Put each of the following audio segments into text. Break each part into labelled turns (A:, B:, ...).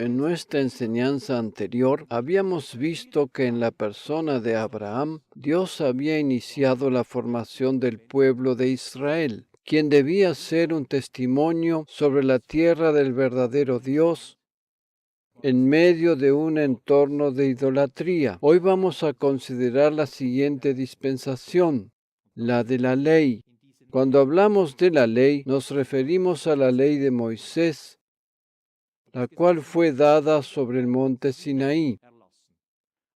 A: En nuestra enseñanza anterior habíamos visto que en la persona de Abraham, Dios había iniciado la formación del pueblo de Israel, quien debía ser un testimonio sobre la tierra del verdadero Dios en medio de un entorno de idolatría. Hoy vamos a considerar la siguiente dispensación, la de la ley. Cuando hablamos de la ley, nos referimos a la ley de Moisés, la cual fue dada sobre el monte Sinaí.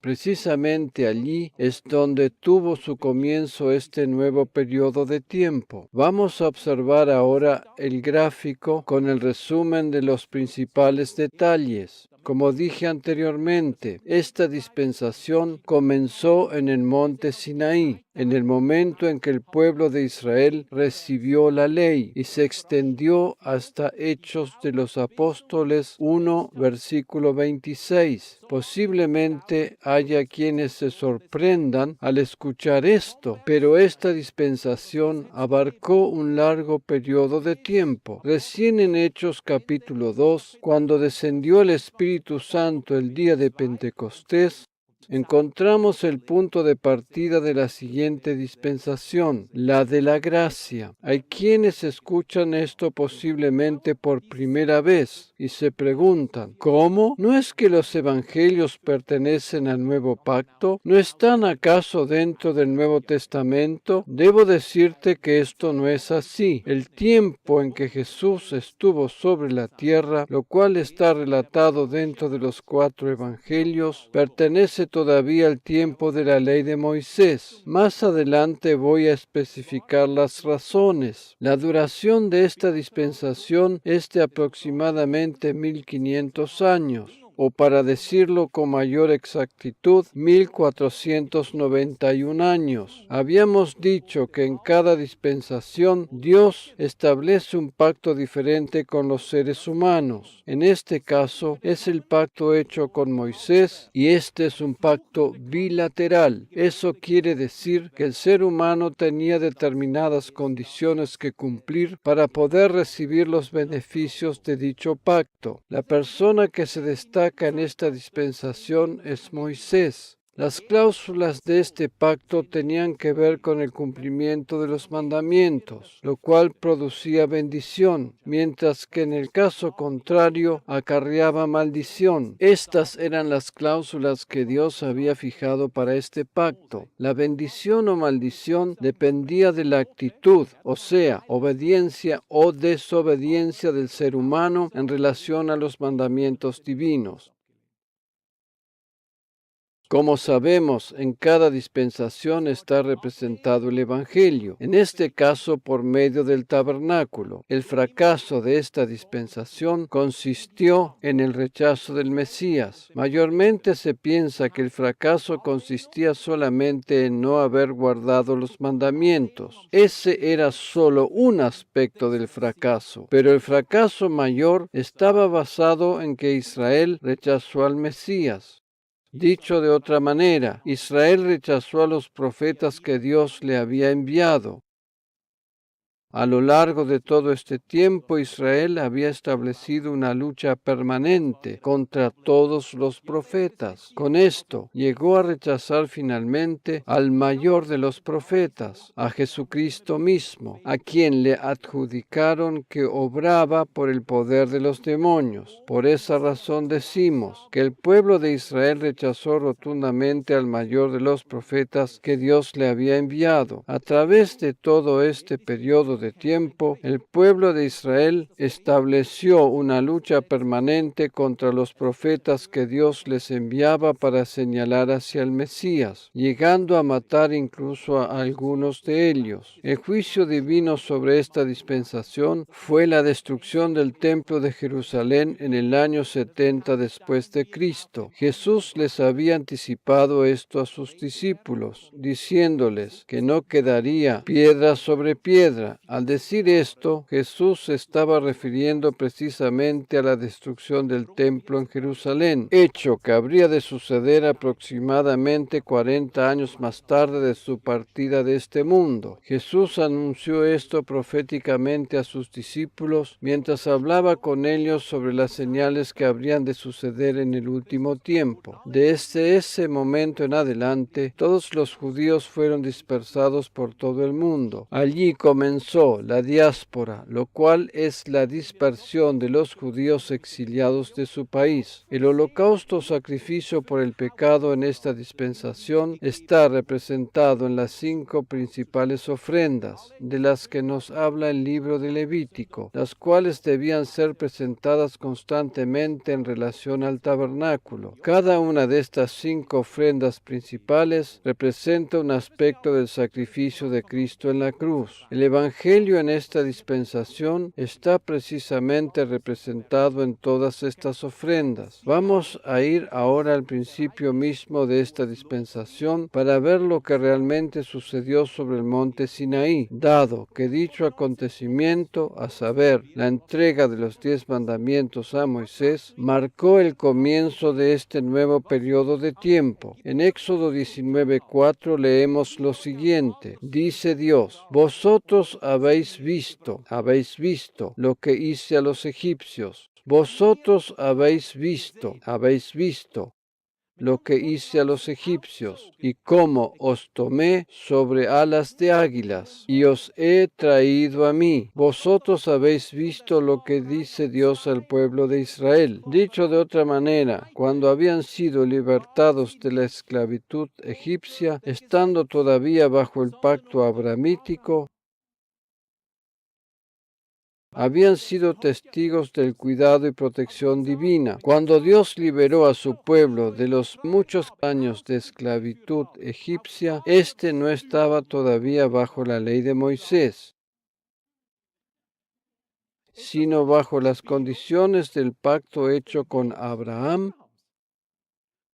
A: Precisamente allí es donde tuvo su comienzo este nuevo periodo de tiempo. Vamos a observar ahora el gráfico con el resumen de los principales detalles. Como dije anteriormente, esta dispensación comenzó en el monte Sinaí, en el momento en que el pueblo de Israel recibió la ley, y se extendió hasta Hechos de los Apóstoles 1, versículo 26. Posiblemente haya quienes se sorprendan al escuchar esto, pero esta dispensación abarcó un largo periodo de tiempo. Recién en Hechos capítulo 2, cuando descendió el Espíritu Santo el día de Pentecostés, encontramos el punto de partida de la siguiente dispensación, la de la gracia. Hay quienes escuchan esto posiblemente por primera vez y se preguntan, ¿cómo? ¿No es que los evangelios pertenecen al nuevo pacto? ¿No están acaso dentro del Nuevo Testamento? Debo decirte que esto no es así. El tiempo en que Jesús estuvo sobre la tierra, lo cual está relatado dentro de los 4 evangelios, pertenece todavía al tiempo de la ley de Moisés. Más adelante voy a especificar las razones. La duración de esta dispensación es de aproximadamente 1500 años, o para decirlo con mayor exactitud, 1491 años. Habíamos dicho que en cada dispensación Dios establece un pacto diferente con los seres humanos. En este caso es el pacto hecho con Moisés y este es un pacto bilateral. Eso quiere decir que el ser humano tenía determinadas condiciones que cumplir para poder recibir los beneficios de dicho pacto. La persona que se destaca en esta dispensación es Moisés. Las cláusulas de este pacto tenían que ver con el cumplimiento de los mandamientos, lo cual producía bendición, mientras que en el caso contrario acarreaba maldición. Estas eran las cláusulas que Dios había fijado para este pacto. La bendición o maldición dependía de la actitud, o sea, obediencia o desobediencia del ser humano en relación a los mandamientos divinos. Como sabemos, en cada dispensación está representado el Evangelio, en este caso por medio del tabernáculo. El fracaso de esta dispensación consistió en el rechazo del Mesías. Mayormente se piensa que el fracaso consistía solamente en no haber guardado los mandamientos. Ese era solo un aspecto del fracaso, pero el fracaso mayor estaba basado en que Israel rechazó al Mesías. Dicho de otra manera, Israel rechazó a los profetas que Dios le había enviado. A lo largo de todo este tiempo, Israel había establecido una lucha permanente contra todos los profetas. Con esto, llegó a rechazar finalmente al mayor de los profetas, a Jesucristo mismo, a quien le adjudicaron que obraba por el poder de los demonios. Por esa razón decimos que el pueblo de Israel rechazó rotundamente al mayor de los profetas que Dios le había enviado. A través de todo este periodo de tiempo, el pueblo de Israel estableció una lucha permanente contra los profetas que Dios les enviaba para señalar hacia el Mesías, llegando a matar incluso a algunos de ellos. El juicio divino sobre esta dispensación fue la destrucción del templo de Jerusalén en el año 70 después de Cristo. Jesús les había anticipado esto a sus discípulos, diciéndoles que no quedaría piedra sobre piedra Al decir esto, Jesús se estaba refiriendo precisamente a la destrucción del templo en Jerusalén, hecho que habría de suceder aproximadamente 40 años más tarde de su partida de este mundo. Jesús anunció esto proféticamente a sus discípulos mientras hablaba con ellos sobre las señales que habrían de suceder en el último tiempo. Desde ese momento en adelante, todos los judíos fueron dispersados por todo el mundo. Allí comenzó la diáspora, lo cual es la dispersión de los judíos exiliados de su país. El holocausto sacrificio por el pecado en esta dispensación está representado en las 5 principales ofrendas, de las que nos habla el libro de Levítico, las cuales debían ser presentadas constantemente en relación al tabernáculo. Cada una de estas 5 ofrendas principales representa un aspecto del sacrificio de Cristo en la cruz. El Evangelio en esta dispensación está precisamente representado en todas estas ofrendas. Vamos a ir ahora al principio mismo de esta dispensación para ver lo que realmente sucedió sobre el monte Sinaí, dado que dicho acontecimiento, a saber, la entrega de los 10 mandamientos a Moisés, marcó el comienzo de este nuevo periodo de tiempo. En Éxodo 19:4 leemos lo siguiente: dice Dios: vosotros habéis visto lo que hice a los egipcios. Vosotros habéis visto lo que hice a los egipcios, y cómo os tomé sobre alas de águilas, y os he traído a mí. Vosotros habéis visto lo que dice Dios al pueblo de Israel. Dicho de otra manera, cuando habían sido libertados de la esclavitud egipcia, estando todavía bajo el pacto abrahamítico, habían sido testigos del cuidado y protección divina. Cuando Dios liberó a su pueblo de los muchos años de esclavitud egipcia, éste no estaba todavía bajo la ley de Moisés, sino bajo las condiciones del pacto hecho con Abraham,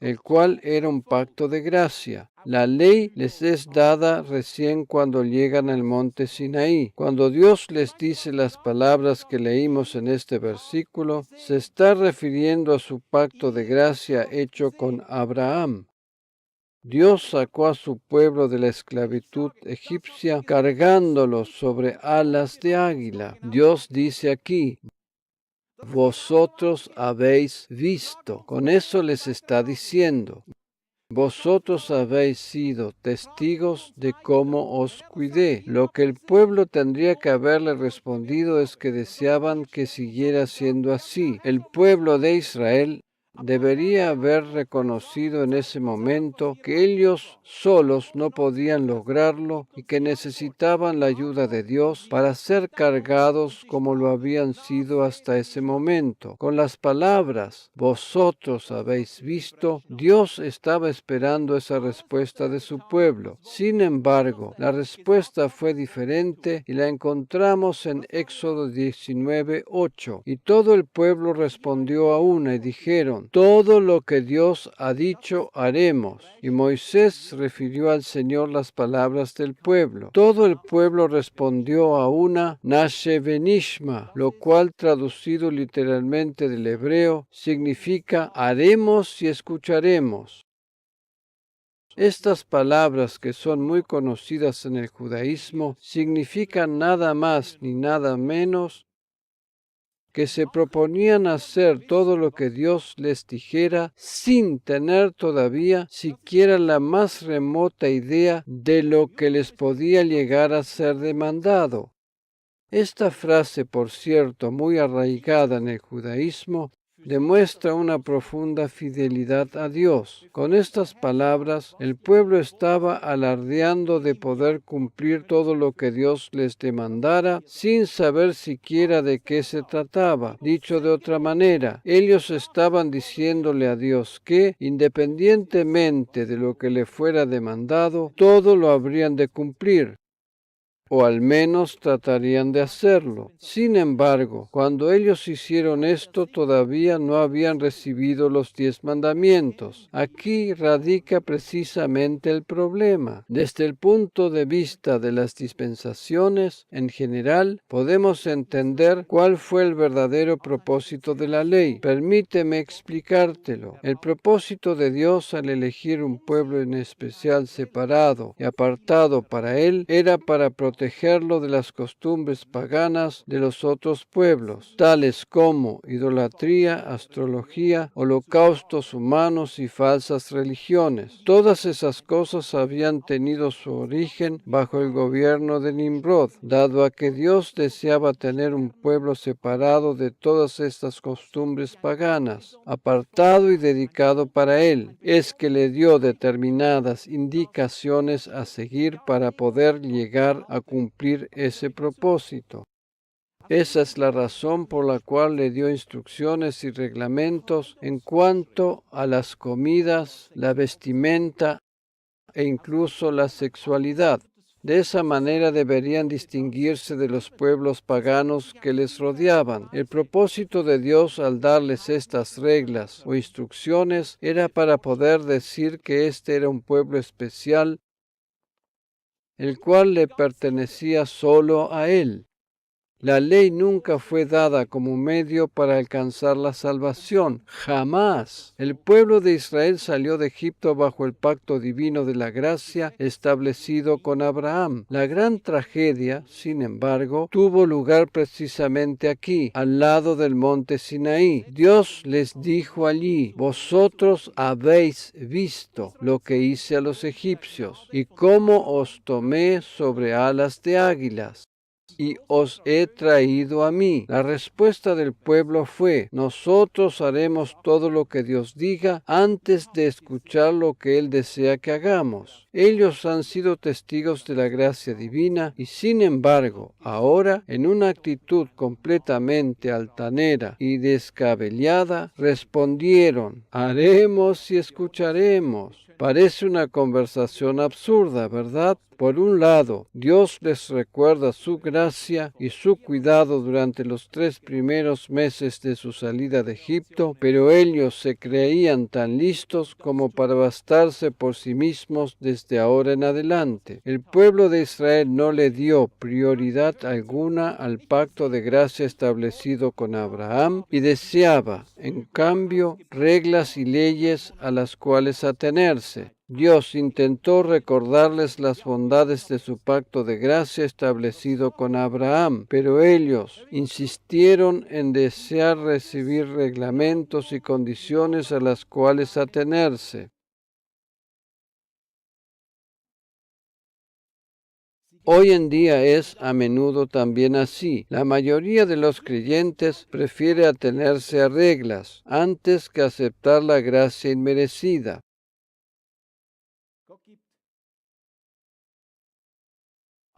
A: el cual era un pacto de gracia. La ley les es dada recién cuando llegan al monte Sinaí. Cuando Dios les dice las palabras que leímos en este versículo, se está refiriendo a su pacto de gracia hecho con Abraham. Dios sacó a su pueblo de la esclavitud egipcia cargándolos sobre alas de águila. Dios dice aquí: vosotros habéis visto. Con eso les está diciendo: vosotros habéis sido testigos de cómo os cuidé. Lo que el pueblo tendría que haberle respondido es que deseaban que siguiera siendo así. El pueblo de Israel debería haber reconocido en ese momento que ellos solos no podían lograrlo y que necesitaban la ayuda de Dios para ser cargados como lo habían sido hasta ese momento. Con las palabras vosotros habéis visto, Dios estaba esperando esa respuesta de su pueblo. Sin embargo, la respuesta fue diferente y la encontramos en Éxodo 19:8. Y todo el pueblo respondió a una y dijeron: todo lo que Dios ha dicho haremos. Y Moisés refirió al Señor las palabras del pueblo. Todo el pueblo respondió a una, Nashe Benishma, lo cual traducido literalmente del hebreo significa haremos y escucharemos. Estas palabras, que son muy conocidas en el judaísmo, significan nada más ni nada menos que se proponían hacer todo lo que Dios les dijera sin tener todavía siquiera la más remota idea de lo que les podía llegar a ser demandado. Esta frase, por cierto, muy arraigada en el judaísmo, demuestra una profunda fidelidad a Dios. Con estas palabras, el pueblo estaba alardeando de poder cumplir todo lo que Dios les demandara sin saber siquiera de qué se trataba. Dicho de otra manera, ellos estaban diciéndole a Dios que, independientemente de lo que le fuera demandado, todo lo habrían de cumplir. o al menos tratarían de hacerlo. Sin embargo, cuando ellos hicieron esto, todavía no habían recibido los 10 mandamientos. Aquí radica precisamente el problema. Desde el punto de vista de las dispensaciones, en general, podemos entender cuál fue el verdadero propósito de la ley. Permíteme explicártelo. El propósito de Dios al elegir un pueblo en especial separado y apartado para Él era para protegerlo de las costumbres paganas de los otros pueblos, tales como idolatría, astrología, holocaustos humanos y falsas religiones. Todas esas cosas habían tenido su origen bajo el gobierno de Nimrod, dado a que Dios deseaba tener un pueblo separado de todas estas costumbres paganas, apartado y dedicado para Él. Es que le dio determinadas indicaciones a seguir para poder llegar a cumplir ese propósito. Esa es la razón por la cual le dio instrucciones y reglamentos en cuanto a las comidas, la vestimenta e incluso la sexualidad. De esa manera deberían distinguirse de los pueblos paganos que les rodeaban. El propósito de Dios al darles estas reglas o instrucciones era para poder decir que este era un pueblo especial, el cual le pertenecía solo a Él. La ley nunca fue dada como medio para alcanzar la salvación, jamás. El pueblo de Israel salió de Egipto bajo el pacto divino de la gracia establecido con Abraham. La gran tragedia, sin embargo, tuvo lugar precisamente aquí, al lado del monte Sinaí. Dios les dijo allí: vosotros habéis visto lo que hice a los egipcios y cómo os tomé sobre alas de águilas y os he traído a mí. La respuesta del pueblo fue: nosotros haremos todo lo que Dios diga antes de escuchar lo que Él desea que hagamos. Ellos han sido testigos de la gracia divina y sin embargo, ahora, en una actitud completamente altanera y descabellada, respondieron: haremos y escucharemos. Parece una conversación absurda, ¿verdad? Por un lado, Dios les recuerda su gracia y su cuidado durante los 3 primeros meses de su salida de Egipto, pero ellos se creían tan listos como para bastarse por sí mismos desde ahora en adelante. El pueblo de Israel no le dio prioridad alguna al pacto de gracia establecido con Abraham y deseaba, en cambio, reglas y leyes a las cuales atenerse. Dios intentó recordarles las bondades de su pacto de gracia establecido con Abraham, pero ellos insistieron en desear recibir reglamentos y condiciones a las cuales atenerse. Hoy en día es a menudo también así. La mayoría de los creyentes prefiere atenerse a reglas antes que aceptar la gracia inmerecida.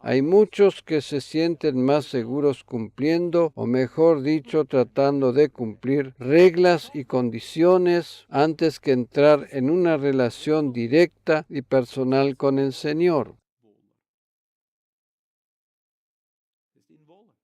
A: Hay muchos que se sienten más seguros cumpliendo, o mejor dicho, tratando de cumplir reglas y condiciones antes que entrar en una relación directa y personal con el Señor.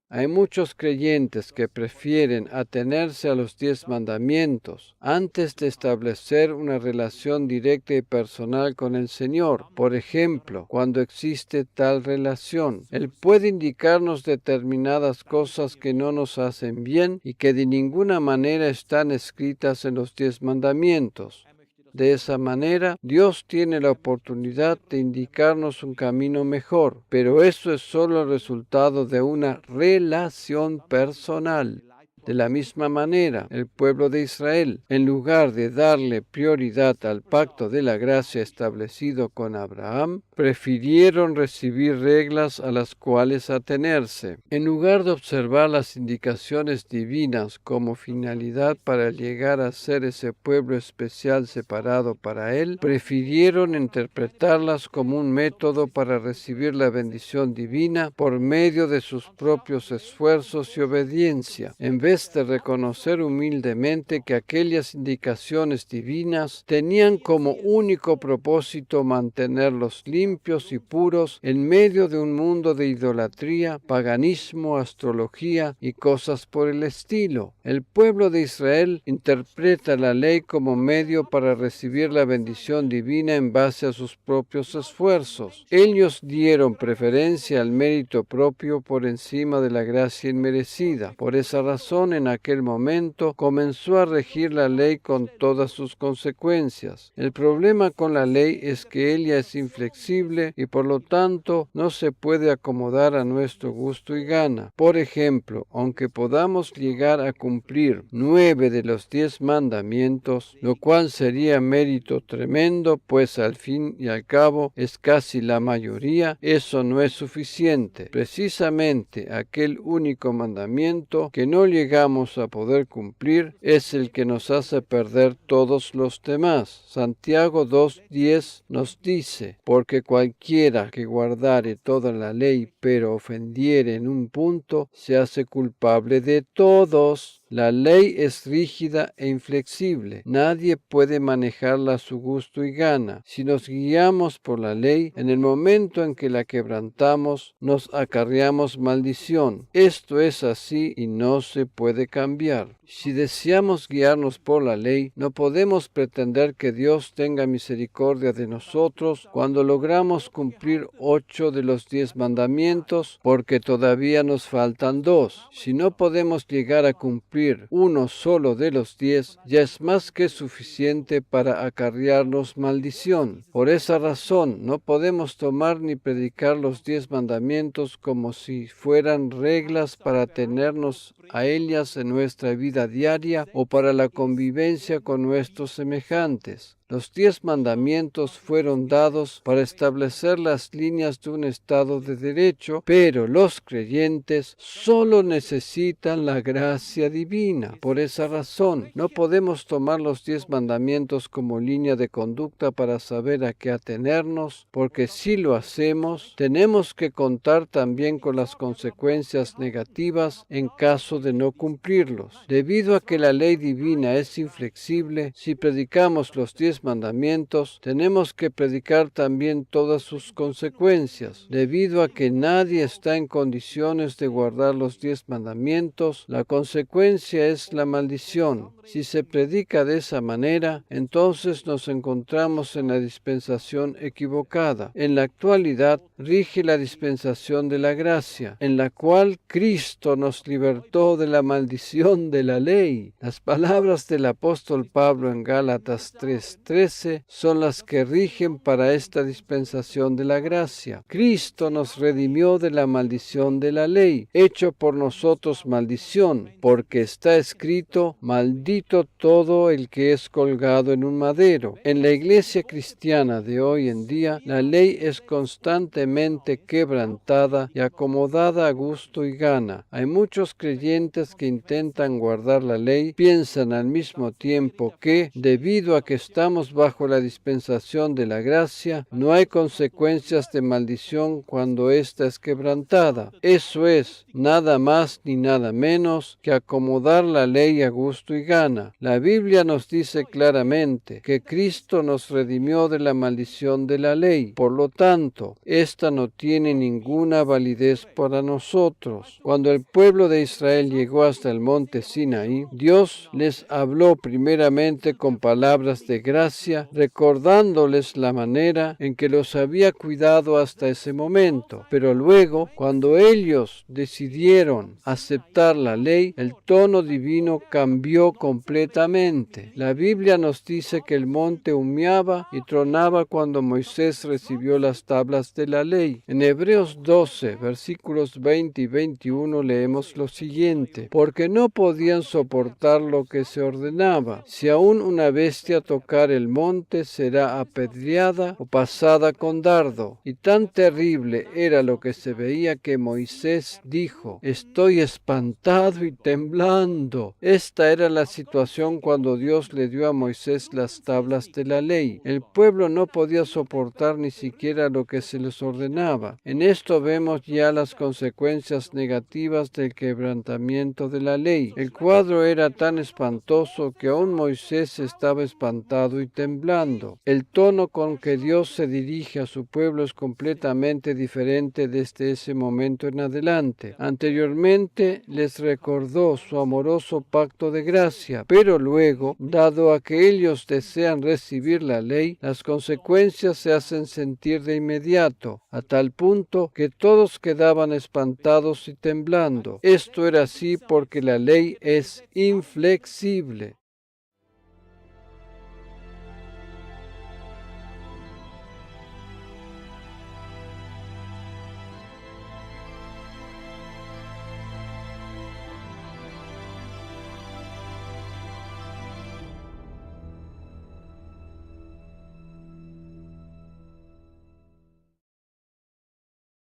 A: Hay muchos creyentes que prefieren atenerse a los 10 mandamientos antes de establecer una relación directa y personal con el Señor. Por ejemplo, cuando existe tal relación, Él puede indicarnos determinadas cosas que no nos hacen bien y que de ninguna manera están escritas en los 10 mandamientos. De esa manera, Dios tiene la oportunidad de indicarnos un camino mejor, pero eso es solo el resultado de una relación personal. De la misma manera, el pueblo de Israel, en lugar de darle prioridad al pacto de la gracia establecido con Abraham, prefirieron recibir reglas a las cuales atenerse. En lugar de observar las indicaciones divinas como finalidad para llegar a ser ese pueblo especial separado para Él, prefirieron interpretarlas como un método para recibir la bendición divina por medio de sus propios esfuerzos y obediencia. En vez vez de reconocer humildemente que aquellas indicaciones divinas tenían como único propósito mantenerlos limpios y puros en medio de un mundo de idolatría, paganismo, astrología y cosas por el estilo. El pueblo de Israel interpreta la ley como medio para recibir la bendición divina en base a sus propios esfuerzos. Ellos dieron preferencia al mérito propio por encima de la gracia inmerecida. Por esa razón, en aquel momento comenzó a regir la ley con todas sus consecuencias. El problema con la ley es que ella es inflexible y por lo tanto no se puede acomodar a nuestro gusto y gana. Por ejemplo, aunque podamos llegar a cumplir 9 de los 10 mandamientos, lo cual sería mérito tremendo, pues al fin y al cabo es casi la mayoría, eso no es suficiente. Precisamente aquel único mandamiento que no llegamos a poder cumplir es el que nos hace perder todos los demás. Santiago 2:10 nos dice: porque cualquiera que guardare toda la ley pero ofendiere en un punto, se hace culpable de todos. La ley es rígida e inflexible. Nadie puede manejarla a su gusto y gana. Si nos guiamos por la ley, en el momento en que la quebrantamos, nos acarreamos maldición. Esto es así y no se puede cambiar. Si deseamos guiarnos por la ley, no podemos pretender que Dios tenga misericordia de nosotros cuando logramos cumplir 8 de los 10 mandamientos, porque todavía nos faltan 2. Si no podemos llegar a cumplir uno solo de los 10, ya es más que suficiente para acarrearnos maldición. Por esa razón, no podemos tomar ni predicar los 10 mandamientos como si fueran reglas para tenernos a ellas en nuestra vida diaria o para la convivencia con nuestros semejantes. Los 10 mandamientos fueron dados para establecer las líneas de un Estado de derecho, pero los creyentes solo necesitan la gracia divina. Por esa razón, no podemos tomar los 10 mandamientos como línea de conducta para saber a qué atenernos, porque si lo hacemos, tenemos que contar también con las consecuencias negativas en caso de no cumplirlos. Debido a que la ley divina es inflexible, si predicamos los 10 mandamientos, tenemos que predicar también todas sus consecuencias. Debido a que nadie está en condiciones de guardar los 10 mandamientos, la consecuencia es la maldición. Si se predica de esa manera, entonces nos encontramos en la dispensación equivocada. En la actualidad rige la dispensación de la gracia, en la cual Cristo nos libertó de la maldición de la ley. Las palabras del apóstol Pablo en Gálatas 3:13 son las que rigen para esta dispensación de la gracia. Cristo nos redimió de la maldición de la ley, hecho por nosotros maldición, porque está escrito: maldito todo el que es colgado en un madero. En la iglesia cristiana de hoy en día, la ley es constantemente quebrantada y acomodada a gusto y gana. Hay muchos creyentes que intentan guardar la ley, piensan al mismo tiempo que, debido a que estamos bajo la dispensación de la gracia, no hay consecuencias de maldición cuando ésta es quebrantada. Eso es nada más ni nada menos que acomodar la ley a gusto y gana. La Biblia nos dice claramente que Cristo nos redimió de la maldición de la ley. Por lo tanto, esta no tiene ninguna validez para nosotros. Cuando el pueblo de Israel llegó hasta el monte Sinaí, Dios les habló primeramente con palabras de gracia, recordándoles la manera en que los había cuidado hasta ese momento. Pero luego, cuando ellos decidieron aceptar la ley, el tono divino cambió completamente. La Biblia nos dice que el monte humeaba y tronaba cuando Moisés recibió las tablas de la ley. En Hebreos 12, versículos 20 y 21 leemos lo siguiente: porque no podían soportar lo que se ordenaba. Si aún una bestia tocar el monte, será apedreada o pasada con dardo. Y tan terrible era lo que se veía que Moisés dijo: estoy espantado y temblando. Esta era la situación cuando Dios le dio a Moisés las tablas de la ley. El pueblo no podía soportar ni siquiera lo que se les ordenaba. ordenaba. En esto vemos ya las consecuencias negativas del quebrantamiento de la ley. El cuadro era tan espantoso que aún Moisés estaba espantado y temblando. El tono con que Dios se dirige a su pueblo es completamente diferente desde ese momento en adelante. Anteriormente les recordó su amoroso pacto de gracia, pero luego, dado a que ellos desean recibir la ley, las consecuencias se hacen sentir de inmediato, a tal punto que todos quedaban espantados y temblando. Esto era así porque la ley es inflexible.